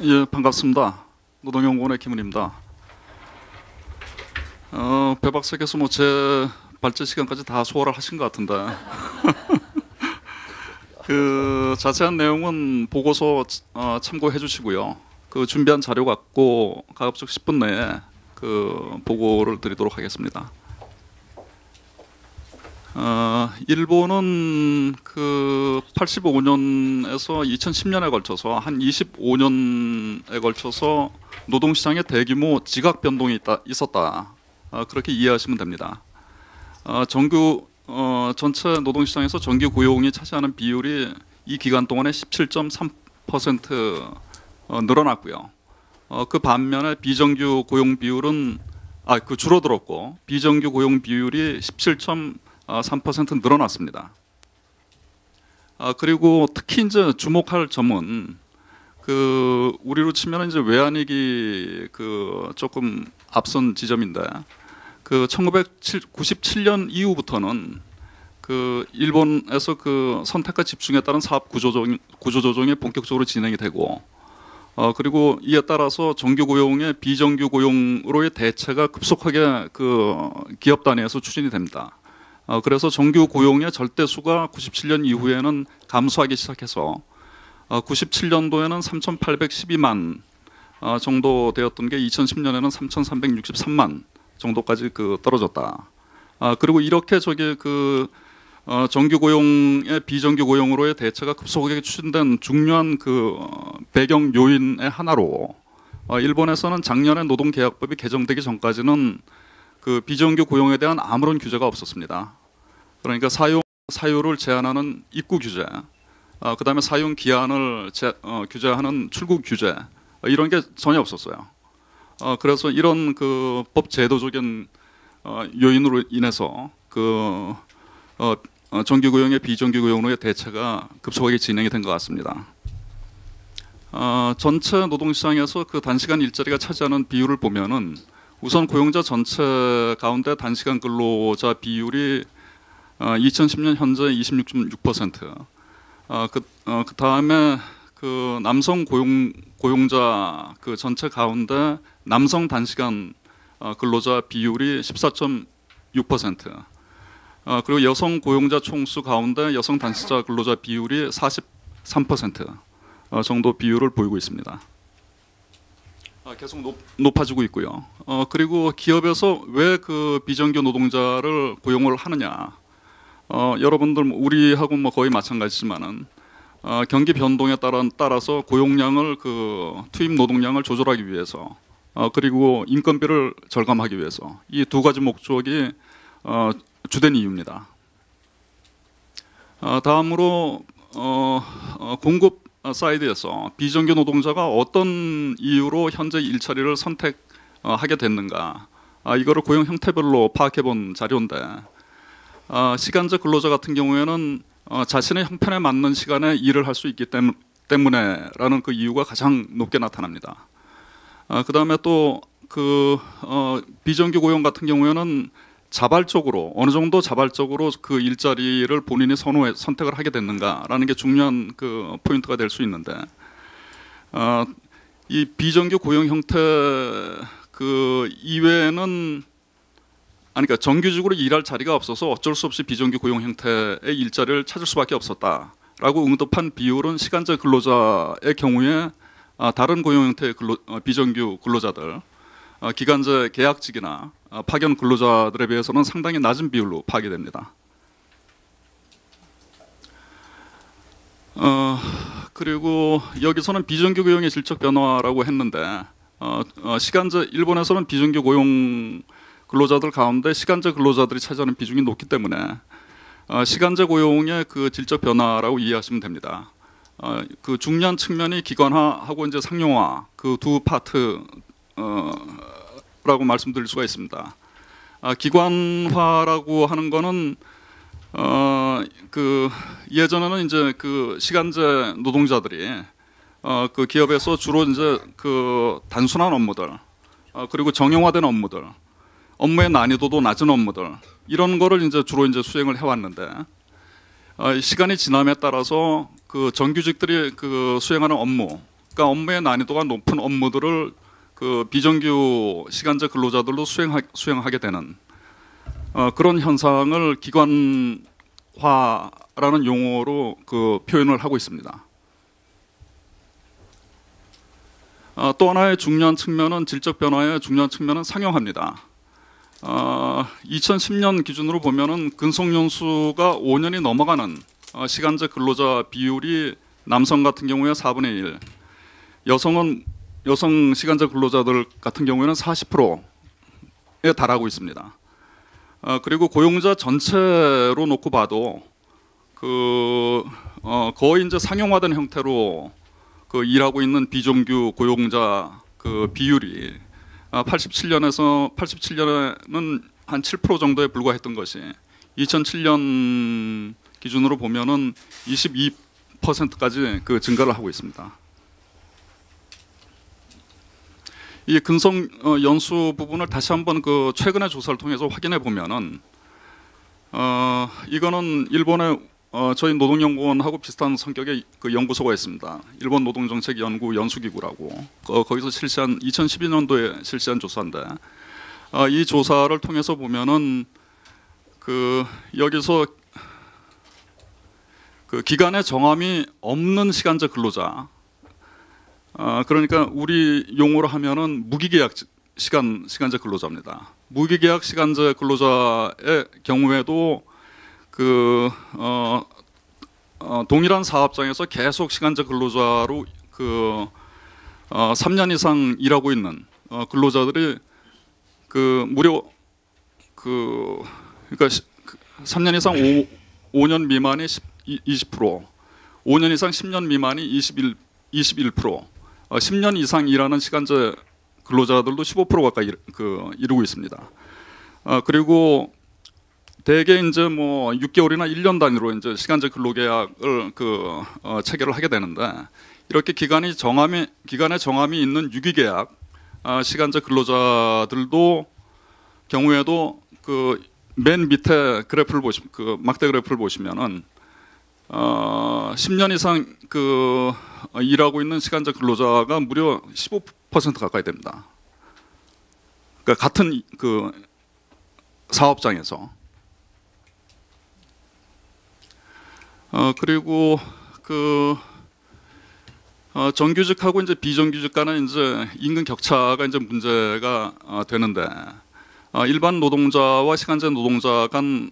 예, 반갑습니다. 노동연구원의 김은입니다. 배 박사께서 뭐 제 발제 시간까지 다 소화를 하신 것 같은데 그 자세한 내용은 보고서 참고해 주시고요. 그 준비한 자료 갖고 가급적 10분 내에 그 보고를 드리도록 하겠습니다. 일본은 그 85년에서 2010년에 걸쳐서 한 25년에 걸쳐서 노동시장에 대규모 지각 변동이 있었다. 그렇게 이해하시면 됩니다. 전체 노동시장에서 정규 고용이 차지하는 비율이 이 기간 동안에 17.3% 늘어났고요. 그 반면에 비정규 고용 비율은 줄어들었고 비정규 고용 비율이 17.3% 늘어났습니다. 그리고 특히 이제 주목할 점은 그 우리로 치면 이제 외환위기 그 조금 앞선 지점인데 그 1997년 이후부터는 그 일본에서 그 선택과 집중에 따른 사업 구조조정이 본격적으로 진행이 되고 그리고 이에 따라서 정규 고용의 비정규 고용으로의 대체가 급속하게 그 기업 단위에서 추진이 됩니다. 그래서 정규 고용의 절대수가 97년 이후에는 감소하기 시작해서 97년도에는 3,812만 정도 되었던 게 2010년에는 3,363만 정도까지 그 떨어졌다. 그리고 이렇게 정규 고용의 비정규 고용으로의 대체가 급속하게 추진된 중요한 그 배경 요인의 하나로 일본에서는 작년에 노동계약법이 개정되기 전까지는 그 비정규 고용에 대한 아무런 규제가 없었습니다. 그러니까 사유를 제한하는 입국 규제, 그다음에 사용 기한을 규제하는 출국 규제 이런 게 전혀 없었어요. 그래서 이런 그 법 제도적인 요인으로 인해서 그 정규 고용의 비정규 고용으로의 대체가 급속하게 진행이 된 것 같습니다. 전체 노동시장에서 그 단시간 일자리가 차지하는 비율을 보면은 우선 고용자 전체 가운데 단시간 근로자 비율이 2010년 현재 26.6%. 그 다음에 그 남성 고용자 그 전체 가운데 남성 단시간 근로자 비율이 14.6%. 그리고 여성 고용자 총수 가운데 여성 단시자 근로자 비율이 43% 정도 비율을 보이고 있습니다. 계속 높아지고 있고요. 그리고 기업에서 왜 그 비정규 노동자를 고용을 하느냐? 여러분들 우리하고 뭐 거의 마찬가지지만은 경기 변동에 따라서 고용량을 그 투입 노동량을 조절하기 위해서 그리고 인건비를 절감하기 위해서 이 두 가지 목적이 주된 이유입니다. 다음으로 공급 사이드에서 비정규 노동자가 어떤 이유로 현재 일자리를 선택하게 됐는가 이거를 고용 형태별로 파악해 본 자료인데 시간제 근로자 같은 경우에는 자신의 형편에 맞는 시간에 일을 할 수 있기 때문에라는 그 이유가 가장 높게 나타납니다. 그 다음에 또 그 비정규 고용 같은 경우에는 자발적으로 어느 정도 자발적으로 그 일자리를 본인이 선택을 하게 됐는가라는 게 중요한 그 포인트가 될 수 있는데 이 비정규 고용 형태 그 이외에는 그러니까 정규직으로 일할 자리가 없어서 어쩔 수 없이 비정규 고용 형태의 일자리를 찾을 수밖에 없었다라고 응답한 비율은 시간제 근로자의 경우에 다른 고용 형태의 비정규 근로자들 기간제 계약직이나 파견 근로자들에 비해서는 상당히 낮은 비율로 파악됩니다. 그리고 여기서는 비정규 고용의 질적 변화라고 했는데 일본에서는 비정규 고용 근로자들 가운데 시간제 근로자들이 차지하는 비중이 높기 때문에 시간제 고용의 그 질적 변화라고 이해하시면 됩니다. 그 중요한 측면이 기관화하고 이제 상용화 그 두 파트 라고 말씀드릴 수가 있습니다. 기관화라고 하는 거는 그 예전에는 이제 그 시간제 노동자들이 그 기업에서 주로 이제 그 단순한 업무들 그리고 정형화된 업무들 업무의 난이도도 낮은 업무들 이런 거를 이제 주로 이제 수행을 해왔는데 시간이 지남에 따라서 그 정규직들이 그 수행하는 업무 그러니까 업무의 난이도가 높은 업무들을 그 비정규 시간제 근로자들로 수행하게 되는 그런 현상을 기관화라는 용어로 그 표현을 하고 있습니다. 또 하나의 중요한 측면은 질적 변화의 중요한 측면은 상용화입니다. 2010년 기준으로 보면은 근속연수가 5년이 넘어가는 시간제 근로자 비율이 남성 같은 경우에 4분의 1, 여성 시간제 근로자들 같은 경우에는 40%에 달하고 있습니다. 그리고 고용자 전체로 놓고 봐도 거의 이제 상용화된 형태로 그 일하고 있는 비정규 고용자 그 비율이 87년에는 한 7% 정도에 불과했던 것이 2007년 기준으로 보면은 22%까지 그 증가를 하고 있습니다. 이 근속 연수 부분을 다시 한번 그 최근의 조사를 통해서 확인해 보면은 이거는 일본의 저희 노동연구원하고 비슷한 성격의 그 연구소가 있습니다. 일본 노동정책연구 연수기구라고 거기서 실시한 2012년도에 실시한 조사인데 이 조사를 통해서 보면은 그 여기서 그 기간의 정함이 없는 시간제 근로자, 그러니까 우리 용어로 하면은 무기계약 시간제 근로자입니다. 무기계약 시간제 근로자의 경우에도 동일한 사업장에서 계속 시간제 근로자로 3년 이상 일하고 있는 근로자들이 무려 그러니까 3년 이상 5년 미만이 20%, 5년 이상 10년 미만이 21%, 10년 이상 일하는 시간제 근로자들도 15% 가까이 이루고 있습니다. 그리고 대개 이제 뭐 6개월이나 1년 단위로 이제 시간제 근로계약을 체결을 하게 되는데 이렇게 기간의 정함이 있는 유기계약 시간제 근로자들도 경우에도 맨 밑에 그래프를 막대 그래프를 보시면은 10년 이상 일하고 있는 시간제 근로자가 무려 15% 가까이 됩니다. 그러니까 같은 사업장에서. 그리고 정규직하고 이제 비정규직 간의 이제 임금 격차가 이제 문제가 되는데 일반 노동자와 시간제 노동자 간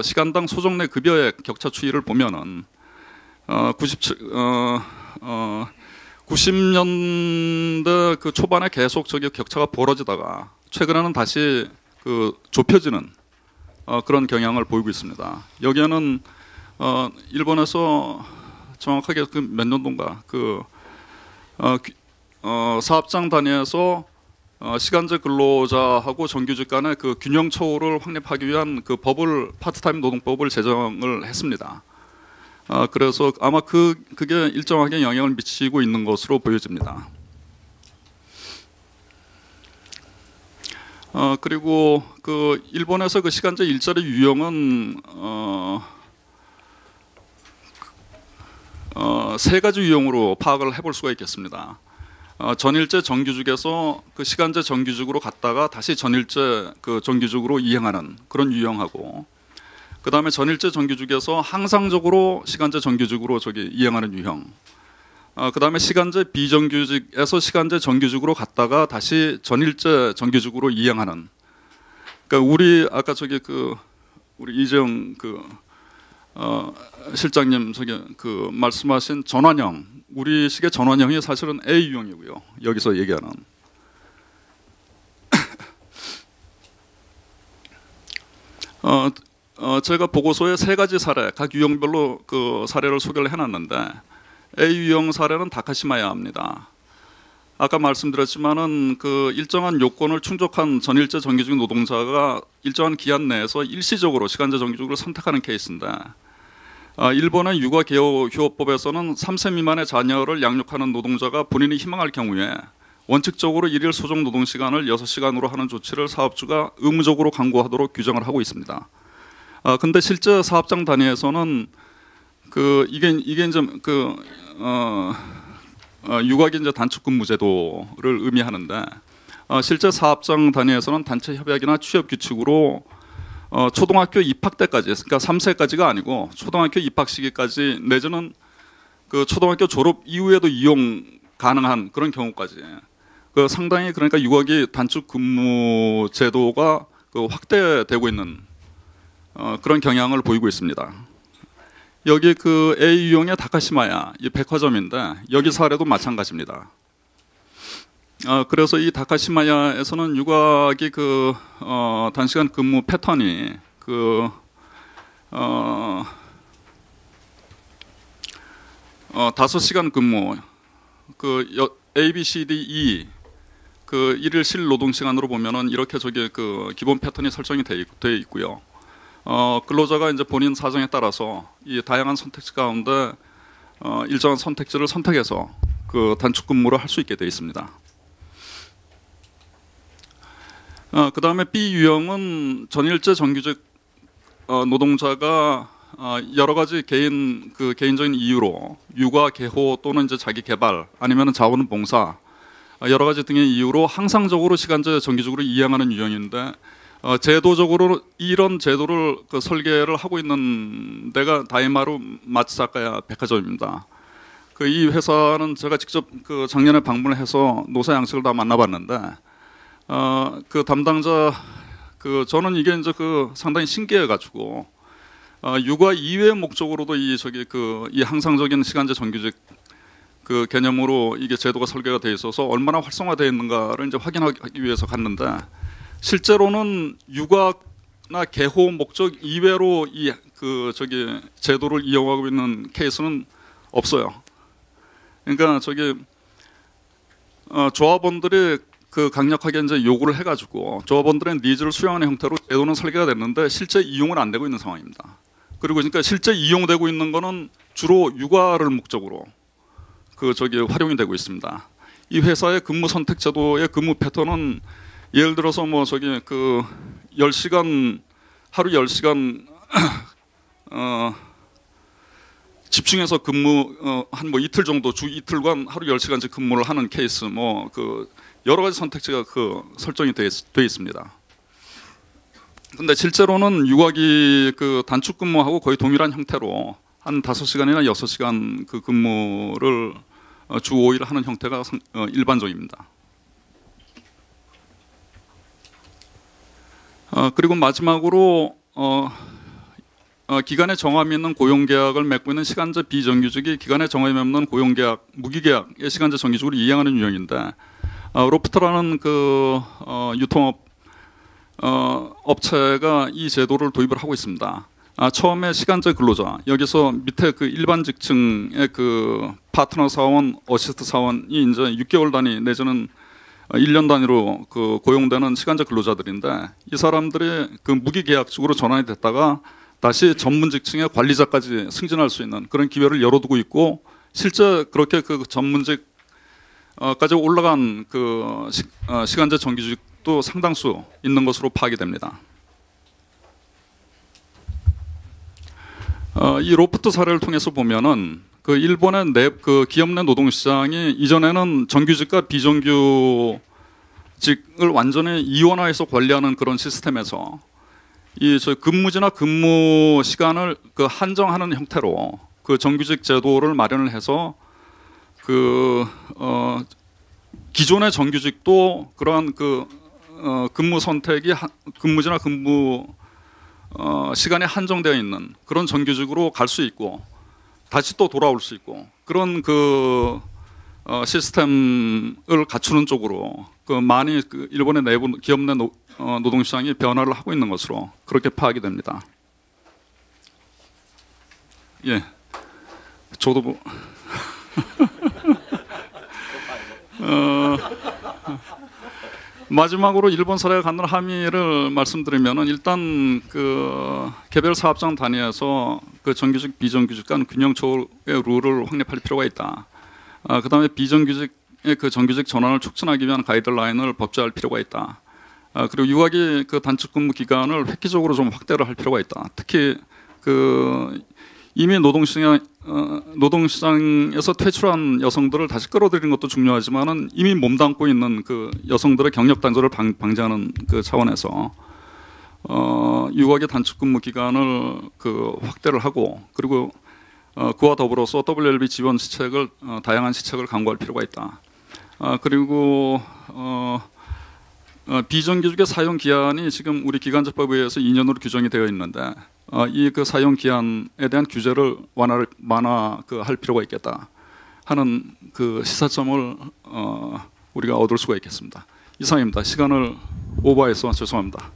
시간당 소정 내 급여의 격차 추이를 보면은 90년대 초반에 계속 격차가 벌어지다가 최근에는 다시 좁혀지는 그런 경향을 보이고 있습니다. 여기에는 일본에서 정확하게 몇 년도인가 사업장 단위에서 시간제 근로자하고 정규직 간의 균형 처우를 확립하기 위한 파트타임 노동법을 제정을 했습니다. 그래서 아마 그게 일정하게 영향을 미치고 있는 것으로 보여집니다. 그리고 일본에서 시간제 일자리 유형은 세 가지 유형으로 파악을 해볼 수가 있겠습니다. 전일제 정규직에서 시간제 정규직으로 갔다가 다시 전일제 정규직으로 이행하는 그런 유형하고, 그 다음에 전일제 정규직에서 항상적으로 시간제 정규직으로 이행하는 유형, 그 다음에 시간제 비정규직에서 시간제 정규직으로 갔다가 다시 전일제 정규직으로 이행하는. 그러니까 우리 아까 우리 이재영 실장님 말씀하신 전환형, 우리식의 전환형이 사실은 A 유형이고요. 여기서 얘기하는. 제가 보고서에 세 가지 사례, 각 유형별로 사례를 소개를 해놨는데 A 유형 사례는 다카시마야입니다. 아까 말씀드렸지만은 일정한 요건을 충족한 전일제 정규직 노동자가 일정한 기한 내에서 일시적으로 시간제 정규직을 선택하는 케이스인데, 일본의 육아개혁휴업법에서는 3세 미만의 자녀를 양육하는 노동자가 본인이 희망할 경우에 원칙적으로 일일 소정 노동시간을 6시간으로 하는 조치를 사업주가 의무적으로 강구하도록 규정을 하고 있습니다. 근데 실제 사업장 단위에서는 이게 이제 육아기 이제 단축근무 제도를 의미하는데 실제 사업장 단위에서는 단체 협약이나 취업 규칙으로 초등학교 입학 때까지, 그러니까 3세까지가 아니고 초등학교 입학 시기까지 내지는 그 초등학교 졸업 이후에도 이용 가능한 그런 경우까지 그 상당히 그러니까 육아기 단축 근무 제도가 그 확대되고 있는 그런 경향을 보이고 있습니다. 여기 그 A 유형의 다카시마야 이 백화점인데 여기 사례도 마찬가지입니다. 그래서 이 다카시마야에서는 육아기 그 단시간 근무 패턴이 그 5시간 근무 그 A, B, C, D, E 그 일일 실 노동 시간으로 보면은 이렇게 저기 그 기본 패턴이 설정이 되어 있고요. 근로자가 이제 본인 사정에 따라서 이 다양한 선택지 가운데 일정한 선택지를 선택해서 그 단축 근무를 할 수 있게 되어 있습니다. 그 다음에 B 유형은 전일제 정규직 노동자가 여러 가지 개인적인 이유로 육아, 개호 또는 이제 자기 개발 아니면 자원봉사 여러 가지 등의 이유로 항상적으로 시간제 정규직으로 이행하는 유형인데 제도적으로 이런 제도를 그 설계를 하고 있는 데가 다이마루 마츠사카야 백화점입니다. 그 이 회사는 제가 직접 그 작년에 방문을 해서 노사 양측을 다 만나봤는데 그 담당자 그 저는 이게 이제 그 상당히 신기해가지고 육아 이외의 목적으로도 이 항상적인 시간제 정규직 그 개념으로 이게 제도가 설계가 돼 있어서 얼마나 활성화되어 있는가를 이제 확인하기 위해서 갔는데 실제로는 육아나 개호 목적 이외로 이 제도를 이용하고 있는 케이스는 없어요. 그러니까 조합원들이 그 강력하게 이제 요구를 해가지고 조합원들의 니즈를 수용하는 형태로 제도는 설계가 됐는데 실제 이용은 안 되고 있는 상황입니다. 그리고 그러니까 실제 이용되고 있는 거는 주로 육아를 목적으로 활용이 되고 있습니다. 이 회사의 근무 선택 제도의 근무 패턴은 예를 들어서 뭐 10시간 하루 10시간 집중해서 근무 한 뭐 이틀 정도 주 이틀간 하루 10시간씩 근무를 하는 케이스 뭐 여러 가지 선택지가 설정이 돼 있습니다. 근데 실제로는 육아기 단축 근무하고 거의 동일한 형태로 한 5시간이나 6시간 그 근무를 주 5일 하는 형태가 일반적입니다. 그리고 마지막으로 기간에 정함이 있는 고용계약을 맺고 있는 시간제 비정규직이 기간에 정함이 없는 고용계약, 무기계약의 시간제 정규직으로 이행하는 유형인데 로프트라는 유통업 업체가 이 제도를 도입을 하고 있습니다. 처음에 시간제 근로자 여기서 밑에 일반 직층의 파트너 사원, 어시스트 사원이 이제 6개월 단위 내지는 1년 단위로 고용되는 시간제 근로자들인데 이 사람들이 무기계약직으로 전환이 됐다가 다시 전문 직층의 관리자까지 승진할 수 있는 그런 기회를 열어두고 있고 실제 그렇게 전문직까지 올라간 시간제 정규직도 상당수 있는 것으로 파악이 됩니다. 이 로프트 사례를 통해서 보면은 일본의 기업 내 노동시장이 이전에는 정규직과 비정규직을 완전히 이원화해서 관리하는 그런 시스템에서 근무지나 근무 시간을 한정하는 형태로 정규직 제도를 마련을 해서 기존의 정규직도 그러한 근무 선택이 근무지나 근무 시간에 한정되어 있는 그런 정규직으로 갈 수 있고 다시 또 돌아올 수 있고 그런 시스템을 갖추는 쪽으로 많이 일본의 내부 기업 내 노동시장이 변화를 하고 있는 것으로 그렇게 파악이 됩니다. 예, 저도 뭐 마지막으로 일본 사례가 갖는 함의를 말씀드리면은 일단 개별 사업장 단위에서 정규직 비정규직 간 균형 조의 룰을 확립할 필요가 있다. 그다음에 비정규직의 정규직 전환을 촉진하기 위한 가이드라인을 법제할 필요가 있다. 그리고 육아기 단축 근무 기간을 획기적으로 좀 확대를 할 필요가 있다. 특히 이미 노동시장에 노동시장에서 퇴출한 여성들을 다시 끌어들이는 것도 중요하지만은 이미 몸담고 있는 그 여성들의 경력 단절을 방지하는 그 차원에서 유학의 단축근무 기간을 그 확대를 하고 그리고 그와 더불어서 WLB 지원 시책을 다양한 시책을 강구할 필요가 있다. 그리고 비정규직의 사용 기한이 지금 우리 기간제법에 의해서 2년으로 규정이 되어 있는데 이 그 사용 기한에 대한 규제를 할 필요가 있겠다 하는 그 시사점을 우리가 얻을 수가 있겠습니다. 이상입니다. 시간을 오버해서 죄송합니다.